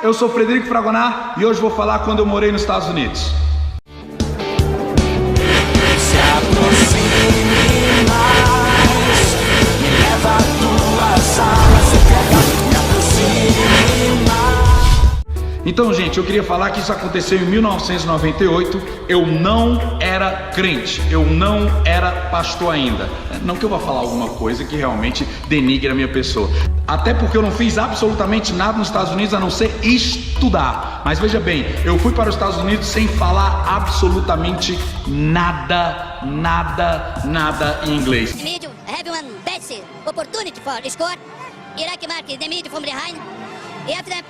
eu sou Frederico Fragonar e hoje vou falar quando eu morei nos Estados Unidos. Se aproxime mais, me leva à tua sala secreta, me aproxime mais. Então, gente, eu queria falar que isso aconteceu em 1998. Eu não era crente, eu não era pastor ainda. Não que eu vá falar alguma coisa que realmente denigre a minha pessoa. Até porque eu não fiz absolutamente nada nos Estados Unidos a não ser estudar. Mas veja bem, eu fui para os Estados Unidos sem falar absolutamente nada em inglês. The middle have one best opportunity for score. Iraq mark the middle from behind. E after that,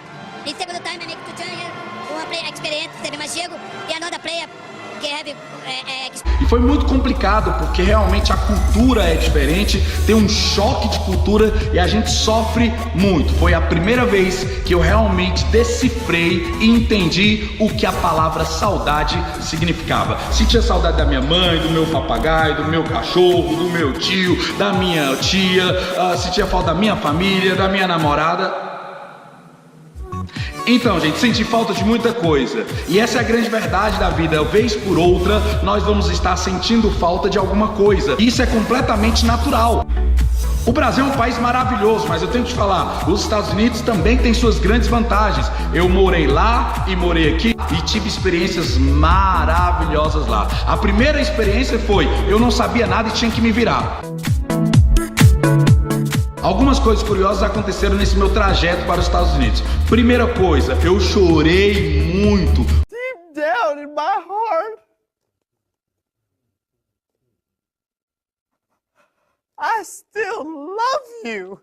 in second time I make to turn here. One player experience, teve mais chego, e another player que have E foi muito complicado porque realmente a cultura é diferente, tem um choque de cultura e a gente sofre muito. Foi a primeira vez que eu realmente decifrei e entendi o que a palavra saudade significava. Sentia saudade da minha mãe, do meu papagaio, do meu cachorro, do meu tio, da minha tia, sentia falta da minha família, da minha namorada. Então, gente, senti falta de muita coisa. E essa é a grande verdade da vida. Vez por outra, nós vamos estar sentindo falta de alguma coisa. Isso é completamente natural. O Brasil é um país maravilhoso, mas eu tenho que te falar, os Estados Unidos também têm suas grandes vantagens. Eu morei lá e morei aqui e tive experiências maravilhosas lá. A primeira experiência foi, eu não sabia nada e tinha que me virar. Algumas coisas curiosas aconteceram nesse meu trajeto para os Estados Unidos. Primeira coisa, eu chorei muito. Deep down in my heart, I still love you.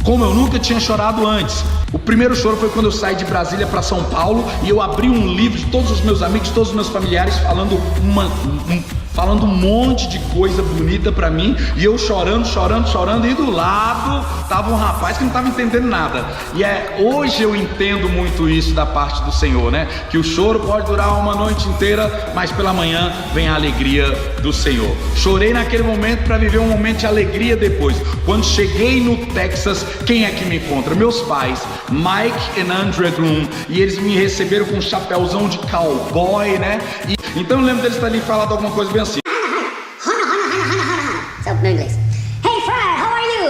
Como eu nunca tinha chorado antes. O primeiro choro foi quando eu saí de Brasília para São Paulo e eu abri um livro de todos os meus amigos, todos os meus familiares falando um monte de coisa bonita pra mim, e eu chorando, e do lado tava um rapaz que não tava entendendo nada. E hoje eu entendo muito isso da parte do Senhor, né? Que o choro pode durar uma noite inteira, mas pela manhã vem a alegria do Senhor. Chorei naquele momento para viver um momento de alegria depois. Quando cheguei no Texas, quem é que me encontra? Meus pais, Mike e Andrea Groom, e eles me receberam com um chapéuzão de cowboy, né? Então eu lembro deles estarem falando alguma coisa bem assim. No inglês. Hey Fry, how are you?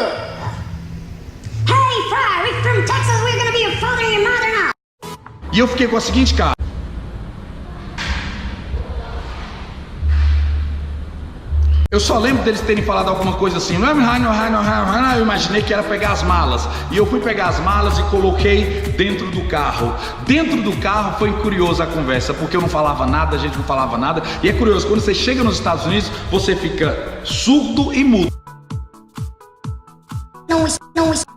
Hey Fry, we're from Texas. We're gonna be your father and your mother now. E eu fiquei com a seguinte cara. Eu só lembro deles terem falado alguma coisa assim. Eu imaginei que era pegar as malas. E eu fui pegar as malas e coloquei dentro do carro. Dentro do carro foi curiosa a conversa, porque eu não falava nada, a gente não falava nada. E é curioso, quando você chega nos Estados Unidos, você fica surdo e mudo.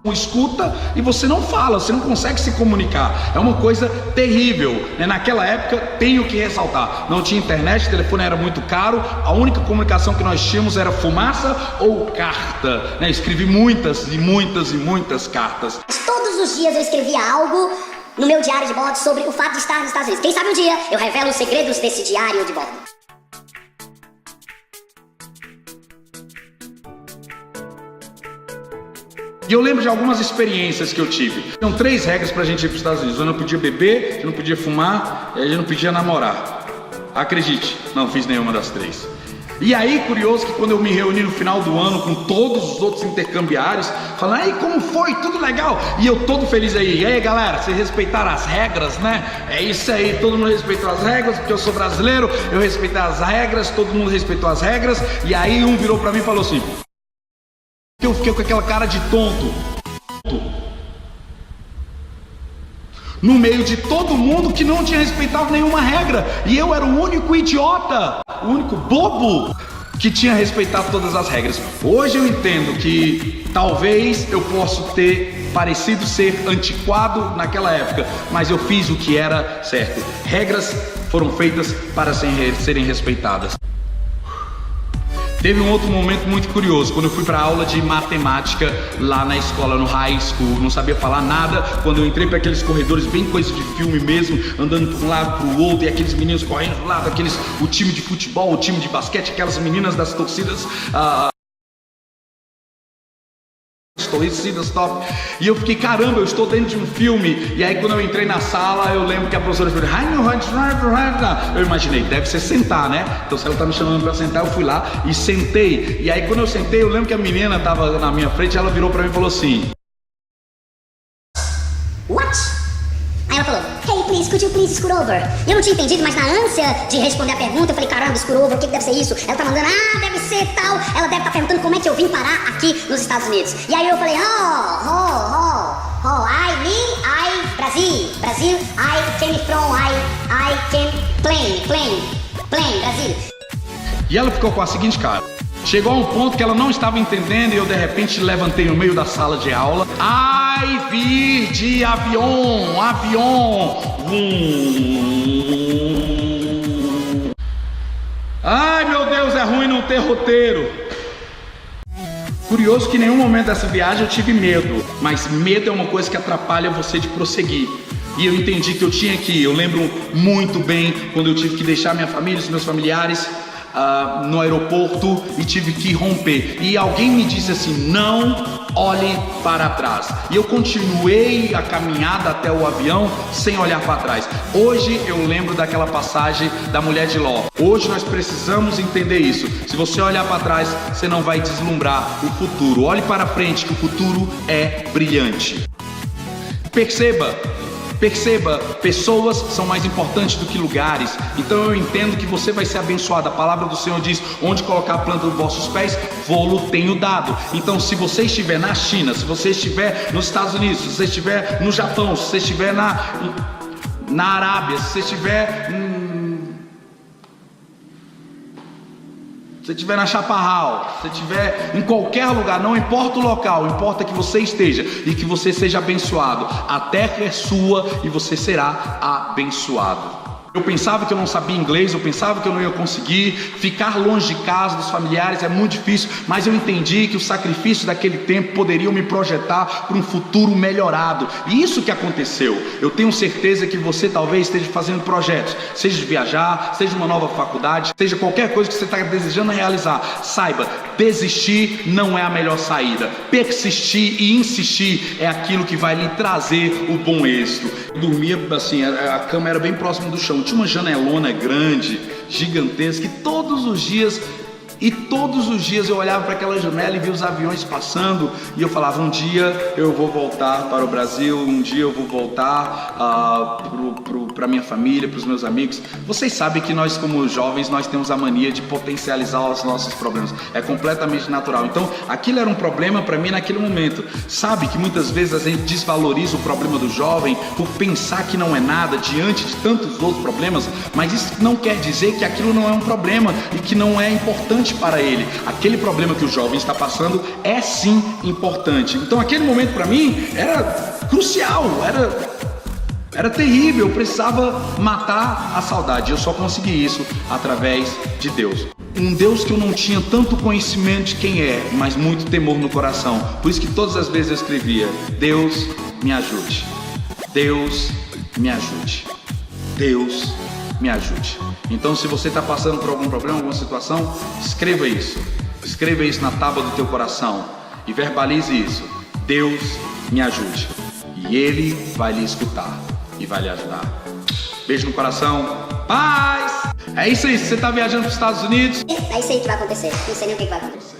Não escuta e você não fala, você não consegue se comunicar. É uma coisa terrível, né? Naquela época, tenho que ressaltar, não tinha internet, o telefone era muito caro, a única comunicação que nós tínhamos era fumaça ou carta, né? Escrevi muitas cartas. Todos os dias eu escrevia algo no meu diário de bordo sobre o fato de estar nos Estados Unidos. Quem sabe um dia eu revelo os segredos desse diário de bordo. E eu lembro de algumas experiências que eu tive. Tinham 3 regras pra gente ir para os Estados Unidos. Eu não podia beber, eu não podia fumar, e a gente não podia namorar. Acredite, não fiz nenhuma das 3. E aí, curioso que quando eu me reuni no final do ano com todos os outros intercambiários, falando, aí como foi? Tudo legal? E eu todo feliz aí. E aí, galera, vocês respeitaram as regras, né? É isso aí, todo mundo respeitou as regras, porque eu sou brasileiro, eu respeitei as regras, todo mundo respeitou as regras. E aí um virou pra mim e falou assim, eu fiquei com aquela cara de tonto no meio de todo mundo que não tinha respeitado nenhuma regra, e eu era o único idiota, o único bobo que tinha respeitado todas as regras. Hoje eu entendo que talvez eu possa ter parecido ser antiquado naquela época, mas eu fiz o que era certo. Regras foram feitas para serem respeitadas. Teve um outro momento muito curioso, quando eu fui para aula de matemática lá na escola, no high school, não sabia falar nada. Quando eu entrei para aqueles corredores bem coisa de filme mesmo, andando para um lado para o outro, e aqueles meninos correndo do lado, o time de futebol, o time de basquete, aquelas meninas das torcidas top. E eu fiquei, caramba, eu estou dentro de um filme. E aí quando eu entrei na sala, eu lembro que a professora falou, eu imaginei, deve ser sentar, né? Então se ela tá me chamando para sentar, eu fui lá e sentei. E aí quando eu sentei, eu lembro que a menina tava na minha frente, ela virou para mim e falou assim: What? Aí ela falou, hey, please, could you please scoot over? E eu não tinha entendido, mas na ânsia de responder a pergunta, eu falei, caramba, scoot over, o que deve ser isso? Ela tá mandando, deve ser tal. Ela deve estar perguntando como é que eu vim parar aqui nos Estados Unidos. E aí eu falei, Brasil, I came from, I came plane, Brasil. E ela ficou com a seguinte cara. Chegou a um ponto que ela não estava entendendo e eu de repente levantei no meio da sala de aula. Ai, vi de avião. Ai, meu Deus, é ruim não ter roteiro. Curioso que em nenhum momento dessa viagem eu tive medo, mas medo é uma coisa que atrapalha você de prosseguir. E eu entendi que eu tinha que ir. Eu lembro muito bem quando eu tive que deixar minha família, os meus familiares no aeroporto e tive que romper. E alguém me disse assim, não olhe para trás. E eu continuei a caminhada até o avião sem olhar para trás. Hoje eu lembro daquela passagem da mulher de Ló. Hoje nós precisamos entender isso. Se você olhar para trás, você não vai deslumbrar o futuro. Olhe para frente que o futuro é brilhante. Perceba, pessoas são mais importantes do que lugares. Então eu entendo que você vai ser abençoado. A palavra do Senhor diz, onde colocar a planta dos vossos pés, vou-lo tenho dado. Então se você estiver na China, se você estiver nos Estados Unidos, se você estiver no Japão, se você estiver na Arábia, se você estiver se você estiver na Chaparral, se você estiver em qualquer lugar, não importa o local, importa que você esteja e que você seja abençoado. A terra é sua e você será abençoado. Eu pensava que eu não sabia inglês, eu pensava que eu não ia conseguir. Ficar longe de casa, dos familiares é muito difícil, mas eu entendi que o sacrifício daquele tempo poderiam me projetar para um futuro melhorado. E isso que aconteceu. Eu tenho certeza que você talvez esteja fazendo projetos, seja de viajar, seja uma nova faculdade, seja qualquer coisa que você está desejando realizar. Saiba, desistir não é a melhor saída. Persistir e insistir é aquilo que vai lhe trazer o bom êxito. Eu dormia assim, a cama era bem próxima do chão. Tinha uma janelona grande, gigantesca, e todos os dias eu olhava para aquela janela e via os aviões passando, e eu falava, um dia eu vou voltar para o Brasil, um dia eu vou voltar para minha família, para os meus amigos. Vocês sabem que nós como jovens, nós temos a mania de potencializar os nossos problemas, é completamente natural. Então aquilo era um problema para mim naquele momento. Sabe que muitas vezes a gente desvaloriza o problema do jovem por pensar que não é nada diante de tantos outros problemas, mas isso não quer dizer que aquilo não é um problema e que não é importante para ele. Aquele problema que o jovem está passando é sim importante. Então aquele momento para mim era crucial, era terrível. Eu precisava matar a saudade. Eu só consegui isso através de Deus. Um Deus que eu não tinha tanto conhecimento de quem é, mas muito temor no coração. Por isso que todas as vezes eu escrevia, Deus me ajude, Deus me ajude, Deus me ajude. Então se você está passando por algum problema, alguma situação, escreva isso na tábua do teu coração e verbalize isso, Deus me ajude, e Ele vai lhe escutar e vai lhe ajudar. Beijo no coração, paz! É isso aí, se você está viajando para os Estados Unidos, É isso aí que vai acontecer, não sei nem o que vai acontecer.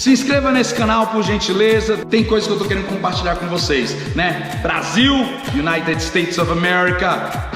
se inscreva nesse canal, por gentileza. Tem coisa que eu tô querendo compartilhar com vocês, né? Brasil, United States of America.